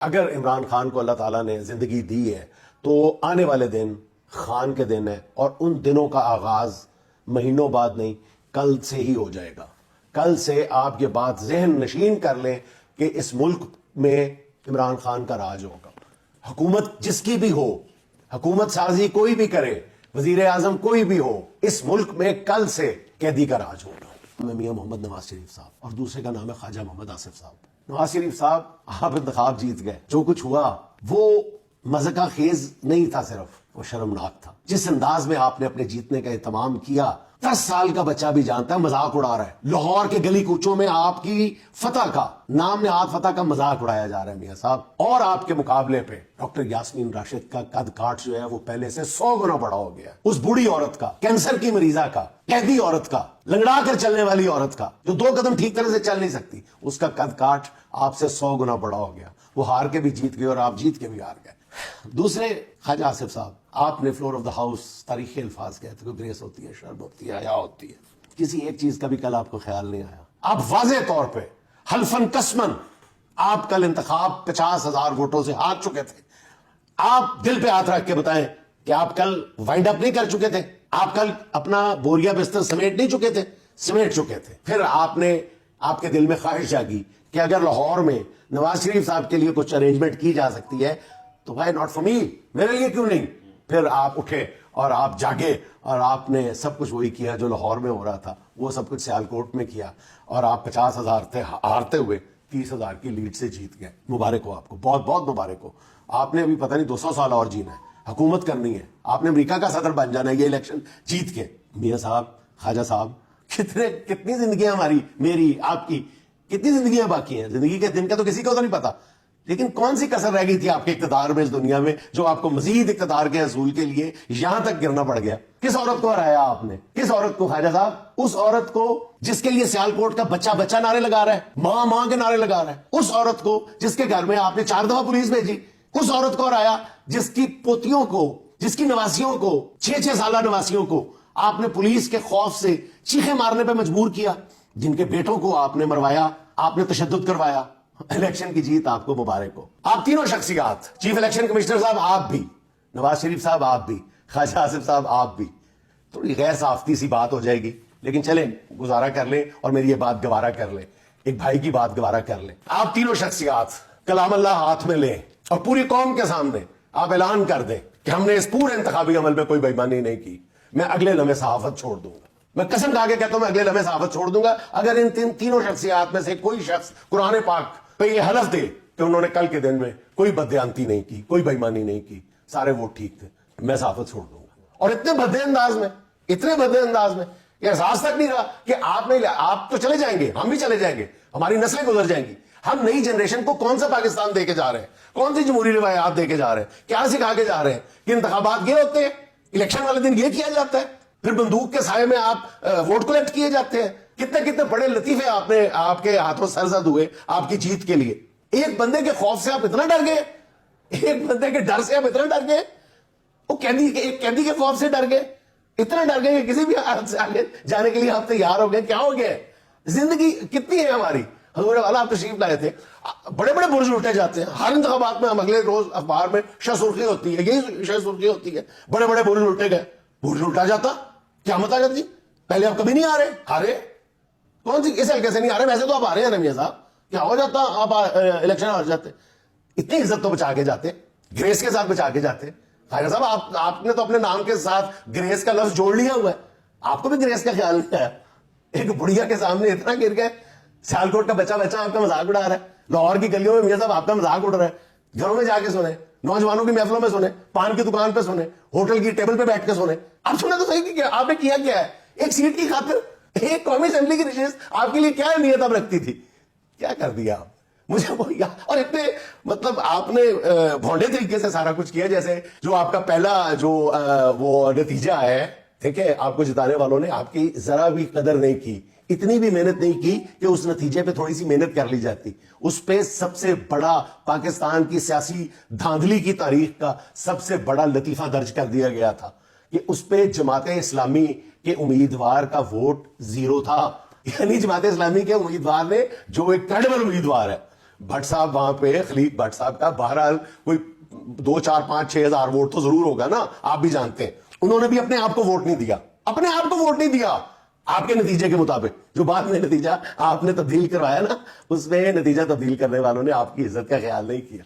اگر عمران خان کو اللہ تعالیٰ نے زندگی دی ہے تو آنے والے دن خان کے دن ہے، اور ان دنوں کا آغاز مہینوں بعد نہیں، کل سے ہی ہو جائے گا۔ کل سے آپ یہ بات ذہن نشین کر لیں کہ اس ملک میں عمران خان کا راج ہوگا۔ حکومت جس کی بھی ہو، حکومت سازی کوئی بھی کرے، وزیر اعظم کوئی بھی ہو، اس ملک میں کل سے قیدی کا راج ہوگا۔ میاں محمد نواز شریف صاحب، اور دوسرے کا نام ہے خواجہ محمد آصف صاحب۔ نواز شریف صاحب، آپ انتخاب جیت گئے، جو کچھ ہوا وہ مذاق خیز نہیں تھا، صرف وہ شرمناک تھا۔ جس انداز میں آپ نے اپنے جیتنے کا اہتمام کیا، 10 سال کا بچہ بھی جانتا ہے، مذاق اڑا رہا ہے۔ لاہور کے گلی کوچوں میں آپ کی فتح کا، نام نہاد فتح کا مذاق اڑایا جا رہا ہے میاں صاحب۔ اور آپ کے مقابلے پہ ڈاکٹر یاسمین راشد کا قد کاٹ جو ہے وہ پہلے سے 100 گنا بڑا ہو گیا۔ اس بوڑھی عورت کا، کینسر کی مریضہ کا، قیدی عورت کا، لنگڑا کر چلنے والی عورت کا، جو 2 قدم ٹھیک طرح سے چل نہیں سکتی، اس کا قد کاٹ آپ سے 100 گنا بڑا ہو گیا۔ وہ ہار کے بھی جیت گئے اور آپ جیت کے بھی ہار گئے۔ دوسرے خواجہ آصف صاحب، آپ نے فلور آف دا ہاؤس تاریخی الفاظ کہتے کہ گریس ہوتی ہے، شرم ہوتی ہے، حیا ہوتی ہے، کسی ایک چیز کا بھی کل آپ کو خیال نہیں آیا۔ آپ واضح طور پہ حلفاً قسماً آپ کل انتخاب 50,000 ووٹوں سے ہار چکے تھے۔ آپ دل پہ ہاتھ رکھ کے بتائیں کہ آپ کل وائنڈ اپ نہیں کر چکے تھے؟ آپ کل اپنا بوریا بستر سمیٹ نہیں چکے تھے؟ سمیٹ چکے تھے۔ پھر آپ کے دل میں خواہش جاگی کہ اگر لاہور میں نواز شریف صاحب کے لیے کچھ ارینجمنٹ کی جا سکتی ہے تو وائی ناٹ فار می، میرے لیے کیوں نہیں؟ پھر آپ اٹھے اور آپ جاگے اور آپ نے سب کچھ وہی کیا جو لاہور میں ہو رہا تھا، وہ سب کچھ سیالکوٹ میں کیا، اور آپ 50,000 تھے ہارتے ہوئے 30,000 کی لیڈ سے جیت گئے۔ مبارک ہو آپ کو، بہت بہت مبارک ہو۔ آپ نے ابھی پتہ نہیں 200 سال اور جینا ہے، حکومت کرنی ہے، آپ نے امریکہ کا صدر بن جانا ہے یہ الیکشن جیت کے۔ میاں صاحب، خواجہ صاحب، کتنی زندگیاں ہماری، میری، آپ کی، کتنی زندگیاں باقی ہیں؟ زندگی کے دن کا تو کسی کو تو نہیں پتا، لیکن کون سی کسر رہ گئی تھی آپ کے اقتدار میں اس دنیا میں جو آپ کو مزید اقتدار کے حصول کے لیے یہاں تک گرنا پڑ گیا؟ کس عورت کو ہرایا آپ نے؟ کس عورت کو خواجہ صاحب؟ اس عورت کو جس کے لیے سیالکوٹ کا بچہ بچہ نعرے لگا رہا ہے، ماں ماں کے نعرے لگا رہا ہے۔ اس عورت کو جس کے گھر میں آپ نے 4 دفعہ پولیس بھیجی۔ اس عورت کو ہرایا جس کی پوتیوں کو، جس کی نواسیوں کو، 6 سالہ نواسیوں کو آپ نے پولیس کے خوف سے چیخیں مارنے پہ مجبور کیا، جن کے بیٹوں کو آپ نے مروایا، آپ نے تشدد کروایا۔ الیکشن کی جیت آپ کو مبارک ہو۔ آپ تینوں شخصیات، چیف الیکشن کمشنر صاحب آپ بھی، نواز شریف صاحب آپ بھی، خواجہ آصف صاحب آپ بھی۔ تھوڑی غیر صافتی سی بات ہو جائے گی، لیکن چلیں گزارا کر لیں اور میری یہ بات گوارا کر لیں، ایک بھائی کی بات گوارا کر لیں۔ آپ تینوں شخصیات کلام اللہ ہاتھ میں لیں اور پوری قوم کے سامنے آپ اعلان کر دیں کہ ہم نے اس پورے انتخابی عمل میں کوئی بے ایمانی نہیں کی۔ میں اگلے لمحے صحافت چھوڑ دوں گا، میں قسم کھا کے کہتا ہوں، میں اگلے لمحے صحافت چھوڑ دوں گا اگر ان تینوں شخصیات میں سے کوئی شخص قرآن پاک پہ یہ حلف دے کہ انہوں نے کل کے دن میں کوئی بددیانتی نہیں کی، کوئی بے ایمانی نہیں کی، سارے ووٹ ٹھیک تھے، میں صحافت چھوڑ دوں گا۔ اور اتنے بھدے انداز میں، یہ احساس تک نہیں رہا کہ آپ تو چلے جائیں گے، ہم بھی چلے جائیں گے، ہماری نسلیں گزر جائیں گی، ہم نئی جنریشن کو کون سا پاکستان دے کے جا رہے ہیں؟ کون سی جمہوری روایات دے کے جا رہے ہیں؟ کیا سکھا کے جا رہے ہیں کہ انتخابات یہ ہوتے ہیں، الیکشن والے دن یہ کیا جاتا ہے، پھر بندوق کے سائے میں آپ ووٹ کلیکٹ کیے جاتے ہیں؟ کتنے بڑے لطیفے آپ کے ہاتھوں سرزد ہوئے آپ کی جیت کے لیے۔ ایک بندے کے خوف سے آپ اتنا ڈر گئے، ایک بندے کے ڈر سے آپ اتنا ڈر گئے، وہ ایک قیدی کے خوف سے ڈر گئے، اتنا ڈر گئے کہ کسی بھی حالت سے آگے جانے کے لیے آپ تیار ہو گئے۔ کیا ہو گیا؟ زندگی کتنی ہے ہماری؟ حضور والا آپ تشریف لائے تھے، بڑے بڑے برج لوٹے جاتے ہیں ہر انتخابات میں، ہم اگلے روز اخبار میں شہ سرخی ہوتی ہے، یہی شہ سرخی ہوتی ہے، بڑے بڑے برج لوٹے گئے۔ برج لوٹا جاتا کیا مت آ جاتی؟ پہلے آپ کبھی نہیں آ رہے، کون سی اس حلقے سے نہیں آ رہے؟ ویسے تو آپ آ رہے ہیں نا میاں صاحب، کیا ہو جاتا آپ الیکشن ہار جاتے؟ اتنی عزت تو بچا کے جاتے، گریس کے ساتھ بچا کے جاتے۔ خواجہ صاحب آپ نے تو اپنے نام کے ساتھ گریس کا لفظ جوڑ لیا ہوا ہے، آپ کو بھی گریس کا خیال نہیں آیا۔ ایک بڑھیا کے سامنے اتنا گر گئے، سیالکوٹ کا بچہ آپ کا مذاق اڑا رہا ہے، لاہور کی گلیوں میں میاں صاحب آپ کا مذاق اڑ رہا ہے، گھروں میں جا کے سنے، نوجوانوں کی محفلوں میں سنے، پان کی دکان پہ سنے، ہوٹل کی ٹیبل پہ بیٹھ کے سنے۔ آپ سنے تو صحیح کہ آپ نے کیا ہے؟ ایک سیٹ کی خاطر ایک قومی اسمبلی کی نشست آپ کے لیے کیا نیت اب رکھتی تھی؟ کیا کر دیا آپ؟ مجھے اور اتنے مطلب آپ نے بھونڈے طریقے سے سارا کچھ کیا، جیسے جو آپ کا پہلا جو وہ نتیجہ ہے، ٹھیک ہے، آپ کو جتانے والوں نے آپ کی ذرا بھی قدر نہیں کی، اتنی بھی محنت نہیں کی کہ اس نتیجے پہ تھوڑی سی محنت کر لی جاتی۔ اس پہ سب سے بڑا پاکستان کی سیاسی دھاندلی کی تاریخ کا سب سے بڑا لطیفہ درج کر دیا گیا تھا کہ اس پہ جماعت اسلامی کے امیدوار کا ووٹ 0 تھا۔ یعنی جماعت اسلامی کے امیدوار نے، جو ایک کریڈیبل امیدوار ہے، بھٹ صاحب وہاں پہ خلیق بھٹ صاحب کا بہرحال کوئی 2 4 5 6 ہزار ووٹ تو ضرور ہوگا نا, آپ بھی جانتے ہیں. انہوں نے بھی اپنے آپ کو ووٹ نہیں دیا, اپنے آپ کو ووٹ نہیں دیا آپ کے نتیجے کے مطابق. جو بعد میں نتیجہ آپ نے تبدیل کروایا نا, اس میں نتیجہ تبدیل کرنے والوں نے آپ کی عزت کا خیال نہیں کیا.